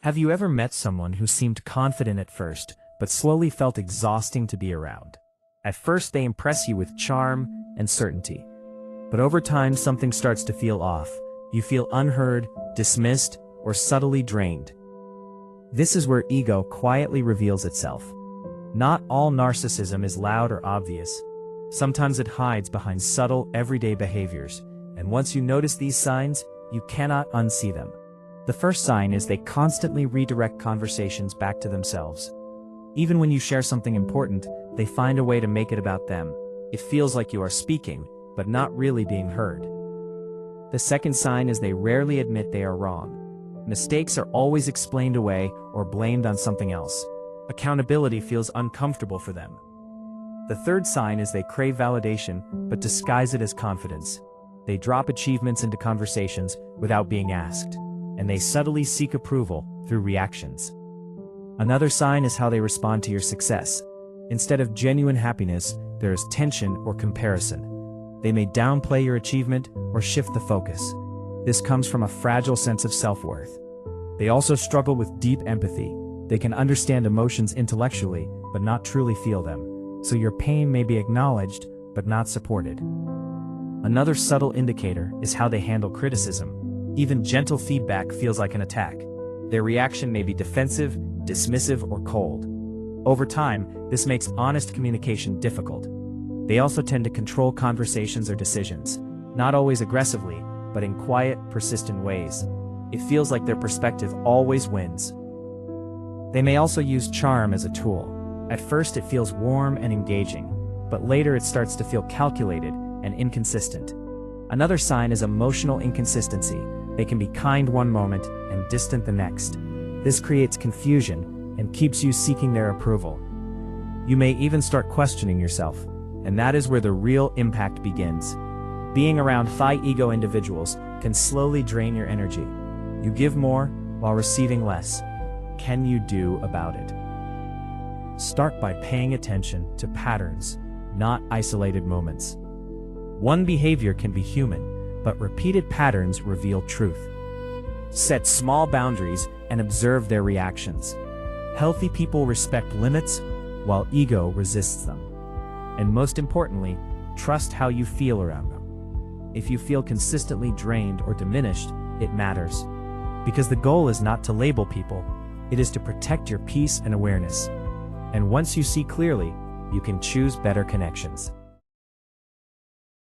Have you ever met someone who seemed confident at first, but slowly felt exhausting to be around? At first they impress you with charm and certainty. But over time something starts to feel off. You feel unheard, dismissed, or subtly drained. This is where ego quietly reveals itself. Not all narcissism is loud or obvious. Sometimes it hides behind subtle, everyday behaviors, and once you notice these signs, you cannot unsee them. The first sign is they constantly redirect conversations back to themselves. Even when you share something important, they find a way to make it about them. It feels like you are speaking, but not really being heard. The second sign is they rarely admit they are wrong. Mistakes are always explained away or blamed on something else. Accountability feels uncomfortable for them. The third sign is they crave validation, but disguise it as confidence. They drop achievements into conversations without being asked, and they subtly seek approval through reactions. Another sign is how they respond to your success. Instead of genuine happiness, there is tension or comparison. They may downplay your achievement or shift the focus. This comes from a fragile sense of self-worth. They also struggle with deep empathy. They can understand emotions intellectually, but not truly feel them. So your pain may be acknowledged, but not supported. Another subtle indicator is how they handle criticism. Even gentle feedback feels like an attack. Their reaction may be defensive, dismissive, or cold. Over time, this makes honest communication difficult. They also tend to control conversations or decisions, not always aggressively, but in quiet, persistent ways. It feels like their perspective always wins. They may also use charm as a tool. At first it feels warm and engaging, but later it starts to feel calculated and inconsistent. Another sign is emotional inconsistency. They can be kind one moment and distant the next. This creates confusion and keeps you seeking their approval. You may even start questioning yourself, and that is where the real impact begins. Being around high ego individuals can slowly drain your energy. You give more while receiving less. Can you do about it? Start by paying attention to patterns, not isolated moments. One behavior can be human, but repeated patterns reveal truth. Set small boundaries and observe their reactions. Healthy people respect limits, while ego resists them. And most importantly, trust how you feel around them. If you feel consistently drained or diminished, it matters. Because the goal is not to label people, it is to protect your peace and awareness. And once you see clearly, you can choose better connections.